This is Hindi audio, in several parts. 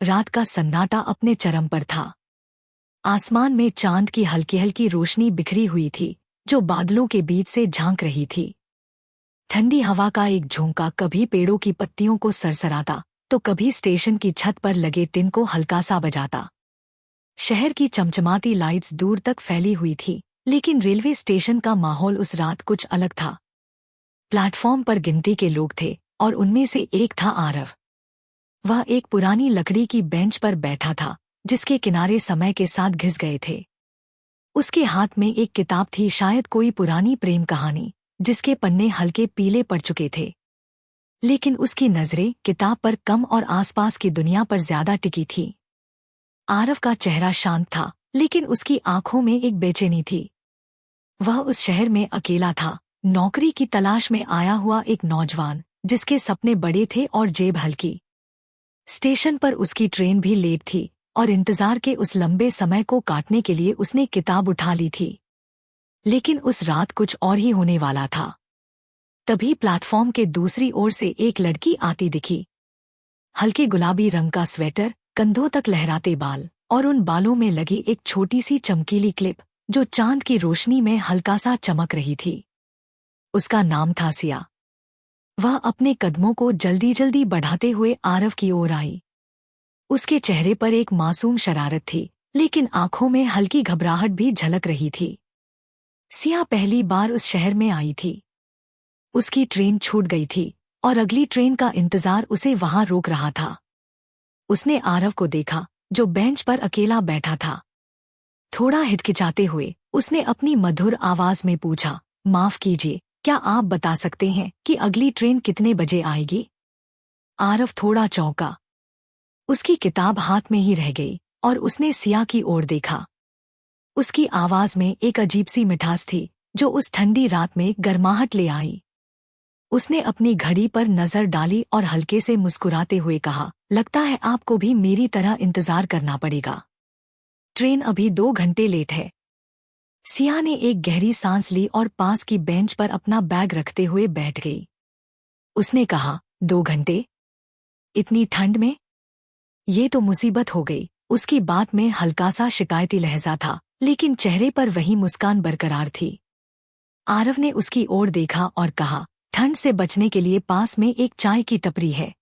रात का सन्नाटा अपने चरम पर था। आसमान में चांद की हल्की हल्की रोशनी बिखरी हुई थी जो बादलों के बीच से झांक रही थी। ठंडी हवा का एक झोंका कभी पेड़ों की पत्तियों को सरसराता तो कभी स्टेशन की छत पर लगे टिन को हल्का सा बजाता। शहर की चमचमाती लाइट्स दूर तक फैली हुई थी, लेकिन रेलवे स्टेशन का माहौल उस रात कुछ अलग था। प्लेटफॉर्म पर गिनती के लोग थे और उनमें से एक था आरव। वह एक पुरानी लकड़ी की बेंच पर बैठा था जिसके किनारे समय के साथ घिस गए थे। उसके हाथ में एक किताब थी, शायद कोई पुरानी प्रेम कहानी जिसके पन्ने हल्के पीले पड़ चुके थे। लेकिन उसकी नजरें किताब पर कम और आसपास की दुनिया पर ज्यादा टिकी थी। आरव का चेहरा शांत था, लेकिन उसकी आंखों में एक बेचैनी थी। वह उस शहर में अकेला था, नौकरी की तलाश में आया हुआ एक नौजवान जिसके सपने बड़े थे और जेब हल्की। स्टेशन पर उसकी ट्रेन भी लेट थी और इंतजार के उस लंबे समय को काटने के लिए उसने किताब उठा ली थी। लेकिन उस रात कुछ और ही होने वाला था। तभी प्लेटफॉर्म के दूसरी ओर से एक लड़की आती दिखी। हल्के गुलाबी रंग का स्वेटर, कंधों तक लहराते बाल और उन बालों में लगी एक छोटी सी चमकीली क्लिप जो चांद की रोशनी में हल्का सा चमक रही थी। उसका नाम था सिया। वह अपने कदमों को जल्दी जल्दी बढ़ाते हुए आरव की ओर आई। उसके चेहरे पर एक मासूम शरारत थी, लेकिन आंखों में हल्की घबराहट भी झलक रही थी। सिया पहली बार उस शहर में आई थी। उसकी ट्रेन छूट गई थी और अगली ट्रेन का इंतजार उसे वहां रोक रहा था। उसने आरव को देखा जो बेंच पर अकेला बैठा था। थोड़ा हिचकिचाते हुए उसने अपनी मधुर आवाज में पूछा, माफ कीजिए, क्या आप बता सकते हैं कि अगली ट्रेन कितने बजे आएगी? आरव थोड़ा चौंका। उसकी किताब हाथ में ही रह गई और उसने सिया की ओर देखा। उसकी आवाज में एक अजीब सी मिठास थी जो उस ठंडी रात में गर्माहट ले आई। उसने अपनी घड़ी पर नजर डाली और हल्के से मुस्कुराते हुए कहा, लगता है आपको भी मेरी तरह इंतजार करना पड़ेगा। ट्रेन अभी 2 घंटे लेट है। सिया ने एक गहरी सांस ली और पास की बेंच पर अपना बैग रखते हुए बैठ गई। उसने कहा, 2 घंटे? इतनी ठंड में? ये तो मुसीबत हो गई। उसकी बात में हल्का सा शिकायती लहजा था, लेकिन चेहरे पर वही मुस्कान बरकरार थी। आरव ने उसकी ओर देखा और कहा, ठंड से बचने के लिए पास में एक चाय की टपरी है।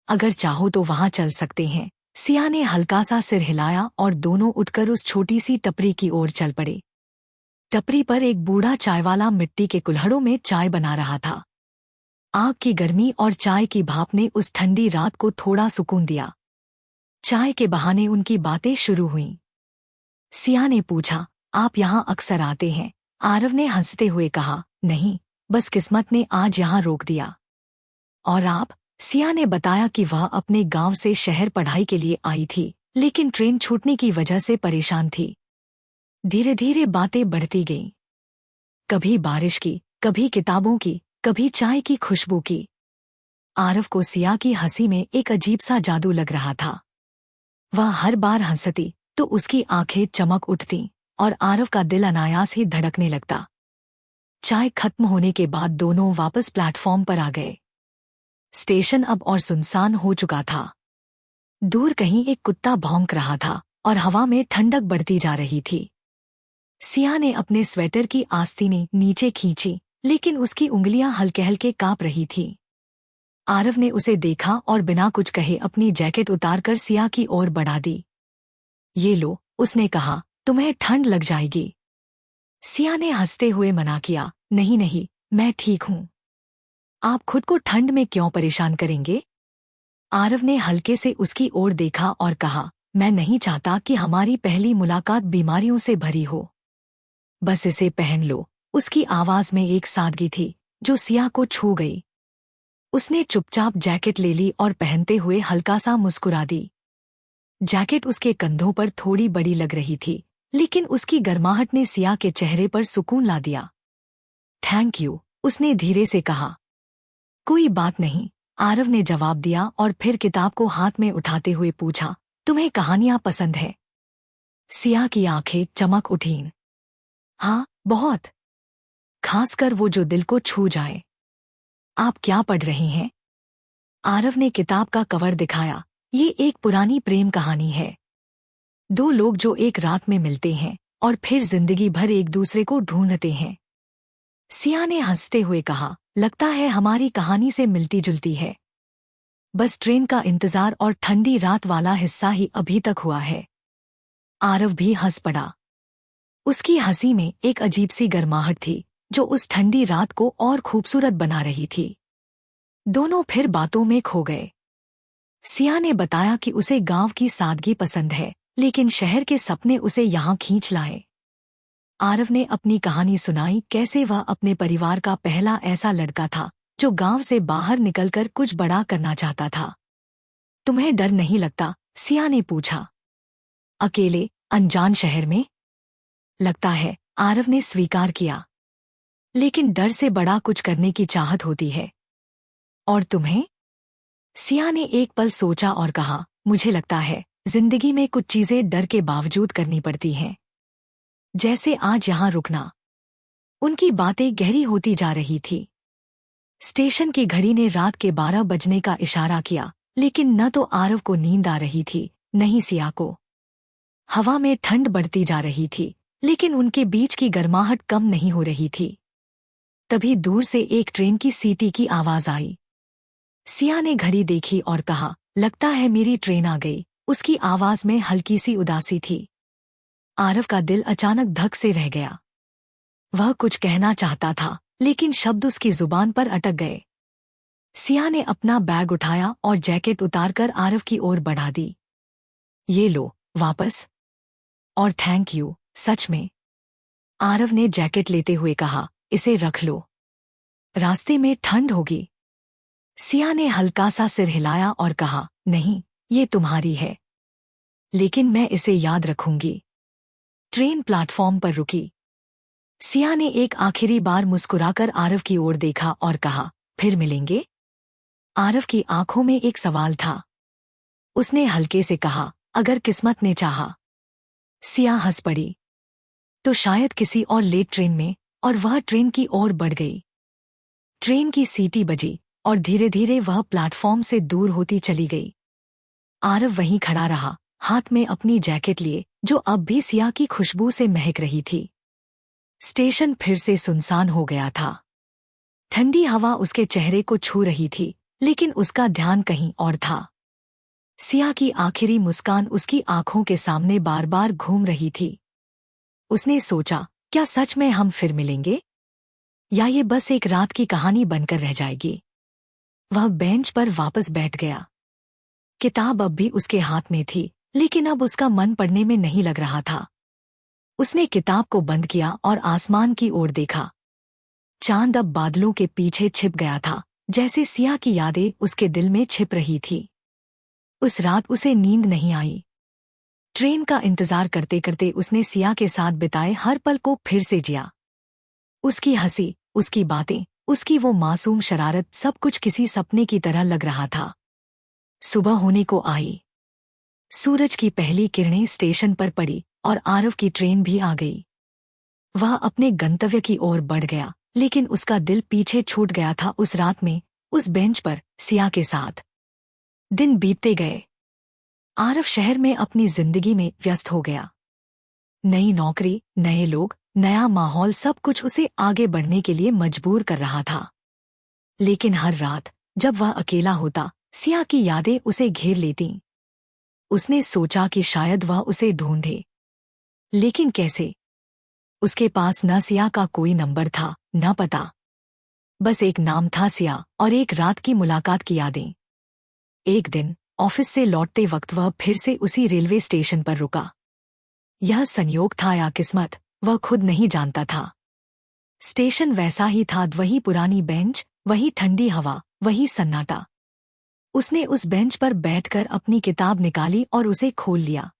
अगर चाहो तो वहां चल सकते हैं। सिया ने हल्का सा सिर हिलाया और दोनों उठकर उस छोटी सी टपरी की ओर चल पड़े। टपरी पर एक बूढ़ा चायवाला मिट्टी के कुल्हड़ों में चाय बना रहा था। आग की गर्मी और चाय की भाप ने उस ठंडी रात को थोड़ा सुकून दिया। चाय के बहाने उनकी बातें शुरू हुईं। सिया ने पूछा, आप यहाँ अक्सर आते हैं? आरव ने हंसते हुए कहा, नहीं, बस किस्मत ने आज यहाँ रोक दिया। और आप? सिया ने बताया कि वह अपने गांव से शहर पढ़ाई के लिए आई थी, लेकिन ट्रेन छूटने की वजह से परेशान थी। धीरे धीरे बातें बढ़ती गईं। कभी बारिश की, कभी किताबों की, कभी चाय की खुशबू की। आरव को सिया की हंसी में एक अजीब सा जादू लग रहा था। वह हर बार हंसती तो उसकी आंखें चमक उठतीं और आरव का दिल अनायास ही धड़कने लगता। चाय खत्म होने के बाद दोनों वापस प्लेटफॉर्म पर आ गए। स्टेशन अब और सुनसान हो चुका था। दूर कहीं एक कुत्ता भौंक रहा था और हवा में ठंडक बढ़ती जा रही थी। सिया ने अपने स्वेटर की आस्तीनें नीचे खींची, लेकिन उसकी उंगलियां हल्के हल्के कांप रही थीं। आरव ने उसे देखा और बिना कुछ कहे अपनी जैकेट उतारकर सिया की ओर बढ़ा दी। ये लो, उसने कहा, तुम्हें ठंड लग जाएगी। सिया ने हंसते हुए मना किया, नहीं नहीं, मैं ठीक हूँ। आप खुद को ठंड में क्यों परेशान करेंगे? आरव ने हल्के से उसकी ओर देखा और कहा, मैं नहीं चाहता कि हमारी पहली मुलाकात बीमारियों से भरी हो। बस इसे पहन लो। उसकी आवाज में एक सादगी थी जो सिया को छू गई। उसने चुपचाप जैकेट ले ली और पहनते हुए हल्का सा मुस्कुरा दी। जैकेट उसके कंधों पर थोड़ी बड़ी लग रही थी, लेकिन उसकी गर्माहट ने सिया के चेहरे पर सुकून ला दिया। थैंक यू, उसने धीरे से कहा। कोई बात नहीं, आरव ने जवाब दिया और फिर किताब को हाथ में उठाते हुए पूछा, तुम्हें कहानियां पसंद है? सिया की आंखें चमक उठीं। हाँ, बहुत। खासकर वो जो दिल को छू जाए। आप क्या पढ़ रही हैं? आरव ने किताब का कवर दिखाया ये एक पुरानी प्रेम कहानी है। दो लोग जो एक रात में मिलते हैं और फिर जिंदगी भर एक दूसरे को ढूंढते हैं। सिया ने हंसते हुए कहा, लगता है हमारी कहानी से मिलती जुलती है। बस ट्रेन का इंतजार और ठंडी रात वाला हिस्सा ही अभी तक हुआ है। आरव भी हंस पड़ा। उसकी हंसी में एक अजीब सी गर्माहट थी जो उस ठंडी रात को और खूबसूरत बना रही थी। दोनों फिर बातों में खो गए। सिया ने बताया कि उसे गांव की सादगी पसंद है, लेकिन शहर के सपने उसे यहाँ खींच लाए। आरव ने अपनी कहानी सुनाई, कैसे वह अपने परिवार का पहला ऐसा लड़का था जो गांव से बाहर निकलकर कुछ बड़ा करना चाहता था। तुम्हें डर नहीं लगता? सिया ने पूछा। अकेले अनजान शहर में? लगता है, आरव ने स्वीकार किया। लेकिन डर से बड़ा कुछ करने की चाहत होती है। और तुम्हें? सिया ने एक पल सोचा और कहा, मुझे लगता है जिंदगी में कुछ चीजें डर के बावजूद करनी पड़ती हैं। जैसे आज यहाँ रुकना। उनकी बातें गहरी होती जा रही थी। स्टेशन की घड़ी ने रात के 12 बजने का इशारा किया, लेकिन न तो आरव को नींद आ रही थी, न ही सिया को। हवा में ठंड बढ़ती जा रही थी, लेकिन उनके बीच की गर्माहट कम नहीं हो रही थी। तभी दूर से एक ट्रेन की सीटी की आवाज आई। सिया ने घड़ी देखी और कहा, लगता है मेरी ट्रेन आ गई। उसकी आवाज में हल्की सी उदासी थी। आरव का दिल अचानक धक से रह गया। वह कुछ कहना चाहता था, लेकिन शब्द उसकी जुबान पर अटक गए। सिया ने अपना बैग उठाया और जैकेट उतारकर आरव की ओर बढ़ा दी। ये लो, वापस। और थैंक यू, सच में। आरव ने जैकेट लेते हुए कहा, इसे रख लो। रास्ते में ठंड होगी। सिया ने हल्का सा सिर हिलाया और कहा, नहीं, ये तुम्हारी है। लेकिन मैं इसे याद रखूंगी। ट्रेन प्लेटफॉर्म पर रुकी। सिया ने एक आखिरी बार मुस्कुराकर आरव की ओर देखा और कहा, फिर मिलेंगे? आरव की आंखों में एक सवाल था। उसने हल्के से कहा, अगर किस्मत ने चाहा। सिया हंस पड़ी। तो शायद किसी और लेट ट्रेन में। और वह ट्रेन की ओर बढ़ गई। ट्रेन की सीटी बजी और धीरे धीरे वह प्लेटफॉर्म से दूर होती चली गई। आरव वहीं खड़ा रहा, हाथ में अपनी जैकेट लिए, जो अब भी सिया की खुशबू से महक रही थी। स्टेशन फिर से सुनसान हो गया था। ठंडी हवा उसके चेहरे को छू रही थी, लेकिन उसका ध्यान कहीं और था। सिया की आखिरी मुस्कान उसकी आंखों के सामने बार बार घूम रही थी। उसने सोचा, क्या सच में हम फिर मिलेंगे? या ये बस एक रात की कहानी बनकर रह जाएगी? वह बेंच पर वापस बैठ गया। किताब अब भी उसके हाथ में थी, लेकिन अब उसका मन पढ़ने में नहीं लग रहा था। उसने किताब को बंद किया और आसमान की ओर देखा। चांद अब बादलों के पीछे छिप गया था, जैसे सिया की यादें उसके दिल में छिप रही थी। उस रात उसे नींद नहीं आई। ट्रेन का इंतजार करते करते उसने सिया के साथ बिताए हर पल को फिर से जिया। उसकी हंसी, उसकी बातें, उसकी वो मासूम शरारत, सब कुछ किसी सपने की तरह लग रहा था। सुबह होने को आई। सूरज की पहली किरणें स्टेशन पर पड़ी और आरव की ट्रेन भी आ गई। वह अपने गंतव्य की ओर बढ़ गया, लेकिन उसका दिल पीछे छूट गया था उस रात में, उस बेंच पर, सिया के साथ। दिन बीतते गए। आरव शहर में अपनी जिंदगी में व्यस्त हो गया। नई नौकरी, नए लोग, नया माहौल, सब कुछ उसे आगे बढ़ने के लिए मजबूर कर रहा था। लेकिन हर रात जब वह अकेला होता, सिया की यादें उसे घेर लेतीं। उसने सोचा कि शायद वह उसे ढूंढे। लेकिन कैसे? उसके पास न सिया का कोई नंबर था, न पता। बस एक नाम था, सिया, और एक रात की मुलाकात की यादें। एक दिन ऑफिस से लौटते वक्त वह फिर से उसी रेलवे स्टेशन पर रुका। यह संयोग था या किस्मत, वह खुद नहीं जानता था। स्टेशन वैसा ही था, वही पुरानी बेंच, वही ठंडी हवा, वही सन्नाटा। उसने उस बेंच पर बैठकर अपनी किताब निकाली और उसे खोल लिया।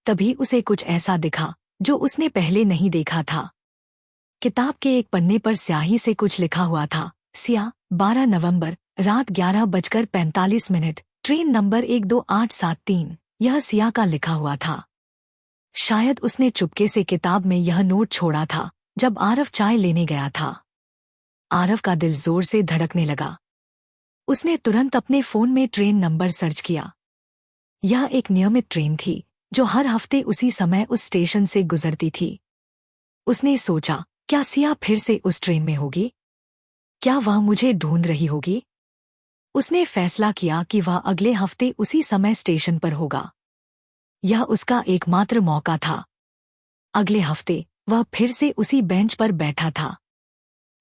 तभी उसे कुछ ऐसा दिखा जो उसने पहले नहीं देखा था। किताब के एक पन्ने पर स्याही से कुछ लिखा हुआ था, सिया, 12 नवंबर, रात 11:45, ट्रेन नंबर 12873। यह सिया का लिखा हुआ था। शायद उसने चुपके से किताब में यह नोट छोड़ा था जब आरव चाय लेने गया था। आरव का दिल जोर से धड़कने लगा। उसने तुरंत अपने फोन में ट्रेन नंबर सर्च किया। यह एक नियमित ट्रेन थी जो हर हफ्ते उसी समय उस स्टेशन से गुजरती थी। उसने सोचा, क्या सिया फिर से उस ट्रेन में होगी? क्या वह मुझे ढूंढ रही होगी? उसने फैसला किया कि वह अगले हफ्ते उसी समय स्टेशन पर होगा। यह उसका एकमात्र मौका था। अगले हफ्ते वह फिर से उसी बेंच पर बैठा था।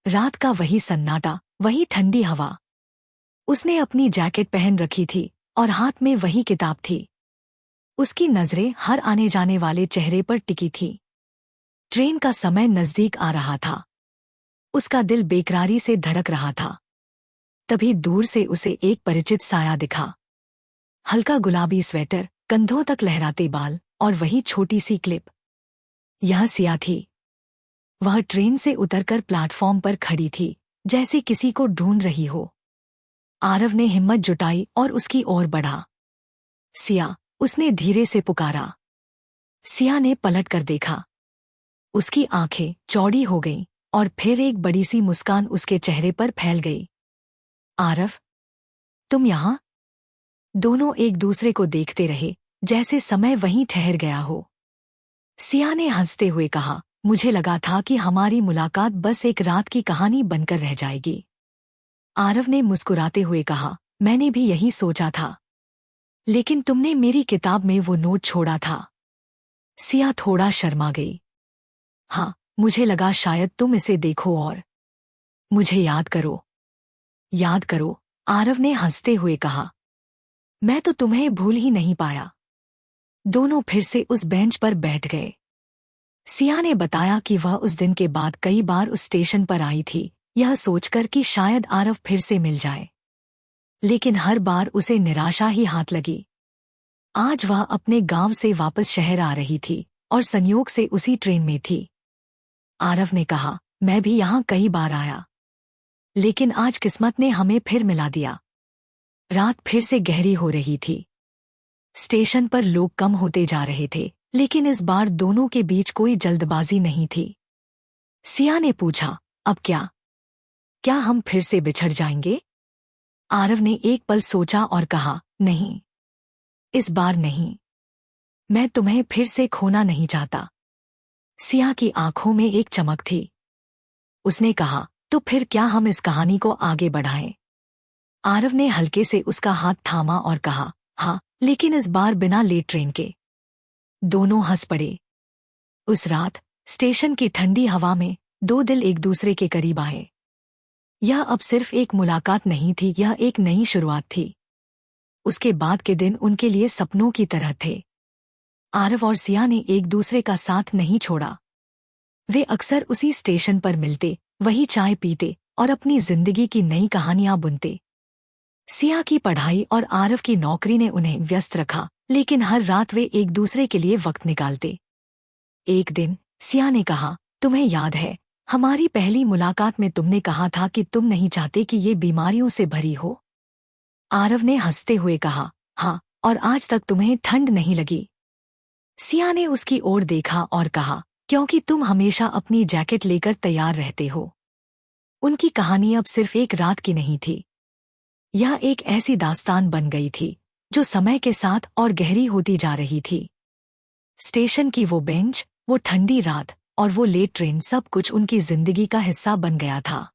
रात का वही सन्नाटा, वही ठंडी हवा। उसने अपनी जैकेट पहन रखी थी और हाथ में वही किताब थी। उसकी नजरें हर आने जाने वाले चेहरे पर टिकी थी। ट्रेन का समय नजदीक आ रहा था। उसका दिल बेकरारी से धड़क रहा था। तभी दूर से उसे एक परिचित साया दिखा। हल्का गुलाबी स्वेटर, कंधों तक लहराते बाल और वही छोटी सी क्लिप। यह सिया थी। वह ट्रेन से उतरकर प्लेटफॉर्म पर खड़ी थी, जैसे किसी को ढूंढ रही हो। आरव ने हिम्मत जुटाई और उसकी ओर बढ़ा। सिया, उसने धीरे से पुकारा। सिया ने पलटकर देखा। उसकी आंखें चौड़ी हो गईं और फिर एक बड़ी सी मुस्कान उसके चेहरे पर फैल गई। आरव, तुम यहां? दोनों एक दूसरे को देखते रहे, जैसे समय वहीं ठहर गया हो। सिया ने हंसते हुए कहा, मुझे लगा था कि हमारी मुलाकात बस एक रात की कहानी बनकर रह जाएगी। आरव ने मुस्कुराते हुए कहा, मैंने भी यही सोचा था। लेकिन तुमने मेरी किताब में वो नोट छोड़ा था। सिया थोड़ा शर्मा गई। हाँ, मुझे लगा शायद तुम इसे देखो और मुझे याद करो। याद करो, आरव ने हंसते हुए कहा। मैं तो तुम्हें भूल ही नहीं पाया। दोनों फिर से उस बेंच पर बैठ गए। सिया ने बताया कि वह उस दिन के बाद कई बार उस स्टेशन पर आई थी, यह सोचकर कि शायद आरव फिर से मिल जाए। लेकिन हर बार उसे निराशा ही हाथ लगी। आज वह अपने गांव से वापस शहर आ रही थी और संयोग से उसी ट्रेन में थी। आरव ने कहा, मैं भी यहां कई बार आया, लेकिन आज किस्मत ने हमें फिर मिला दिया। रात फिर से गहरी हो रही थी। स्टेशन पर लोग कम होते जा रहे थे, लेकिन इस बार दोनों के बीच कोई जल्दबाजी नहीं थी। सिया ने पूछा, अब क्या? क्या हम फिर से बिछड़ जाएंगे? आरव ने एक पल सोचा और कहा, नहीं, इस बार नहीं। मैं तुम्हें फिर से खोना नहीं चाहता। सिया की आंखों में एक चमक थी। उसने कहा, तो फिर क्या हम इस कहानी को आगे बढ़ाएं? आरव ने हल्के से उसका हाथ थामा और कहा, हाँ, लेकिन इस बार बिना लेट ट्रेन के। दोनों हंस पड़े। उस रात स्टेशन की ठंडी हवा में दो दिल एक दूसरे के करीब आए। यह अब सिर्फ एक मुलाकात नहीं थी, यह एक नई शुरुआत थी। उसके बाद के दिन उनके लिए सपनों की तरह थे। आरव और सिया ने एक दूसरे का साथ नहीं छोड़ा। वे अक्सर उसी स्टेशन पर मिलते, वही चाय पीते और अपनी जिंदगी की नई कहानियां बुनते। सिया की पढ़ाई और आरव की नौकरी ने उन्हें व्यस्त रखा, लेकिन हर रात वे एक दूसरे के लिए वक्त निकालते। एक दिन सिया ने कहा, तुम्हें याद है, हमारी पहली मुलाकात में तुमने कहा था कि तुम नहीं चाहते कि ये बीमारियों से भरी हो? आरव ने हंसते हुए कहा, हाँ, और आज तक तुम्हें ठंड नहीं लगी। सिया ने उसकी ओर देखा और कहा, क्योंकि तुम हमेशा अपनी जैकेट लेकर तैयार रहते हो। उनकी कहानी अब सिर्फ एक रात की नहीं थी। यह एक ऐसी दास्तान बन गई थी जो समय के साथ और गहरी होती जा रही थी। स्टेशन की वो बेंच, वो ठंडी रात और वो लेट ट्रेन, सब कुछ उनकी जिंदगी का हिस्सा बन गया था।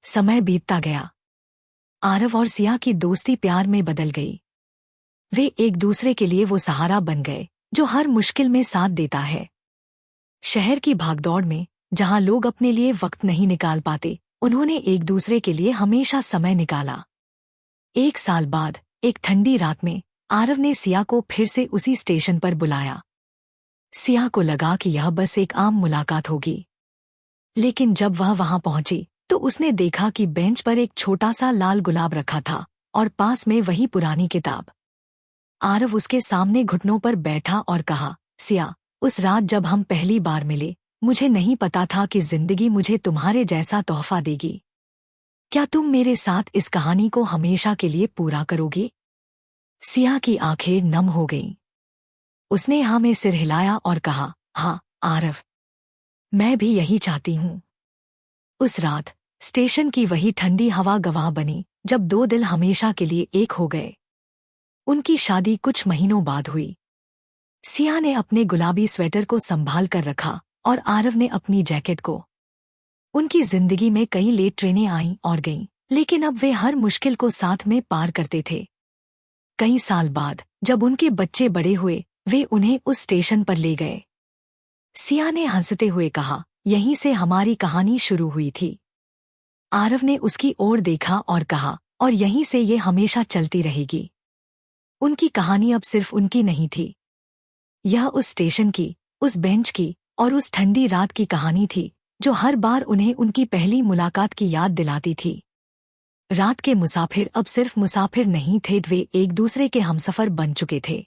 समय बीतता गया। आरव और सिया की दोस्ती प्यार में बदल गई। वे एक दूसरे के लिए वो सहारा बन गए जो हर मुश्किल में साथ देता है। शहर की भागदौड़ में, जहां लोग अपने लिए वक्त नहीं निकाल पाते, उन्होंने एक दूसरे के लिए हमेशा समय निकाला। एक साल बाद एक ठंडी रात में आरव ने सिया को फिर से उसी स्टेशन पर बुलाया। सिया को लगा कि यह बस एक आम मुलाकात होगी, लेकिन जब वह वहां पहुंची तो उसने देखा कि बेंच पर एक छोटा सा लाल गुलाब रखा था और पास में वही पुरानी किताब। आरव उसके सामने घुटनों पर बैठा और कहा, सिया, उस रात जब हम पहली बार मिले, मुझे नहीं पता था कि जिंदगी मुझे तुम्हारे जैसा तोहफा देगी। क्या तुम मेरे साथ इस कहानी को हमेशा के लिए पूरा करोगी? सिया की आंखें नम हो गईं। उसने हाँ में सिर हिलाया और कहा, हाँ आरव, मैं भी यही चाहती हूँ। उस रात स्टेशन की वही ठंडी हवा गवाह बनी जब दो दिल हमेशा के लिए एक हो गए। उनकी शादी कुछ महीनों बाद हुई। सिया ने अपने गुलाबी स्वेटर को संभाल कर रखा और आरव ने अपनी जैकेट को। उनकी जिंदगी में कई लेट ट्रेनें आईं और गईं, लेकिन अब वे हर मुश्किल को साथ में पार करते थे। कई साल बाद जब उनके बच्चे बड़े हुए, वे उन्हें उस स्टेशन पर ले गए। सिया ने हंसते हुए कहा, यहीं से हमारी कहानी शुरू हुई थी। आरव ने उसकी ओर देखा और कहा, और यहीं से ये हमेशा चलती रहेगी। उनकी कहानी अब सिर्फ उनकी नहीं थी। यह उस स्टेशन की, उस बेंच की और उस ठंडी रात की कहानी थी जो हर बार उन्हें उनकी पहली मुलाकात की याद दिलाती थी। रात के मुसाफिर अब सिर्फ मुसाफिर नहीं थे, वे एक दूसरे के हमसफर बन चुके थे।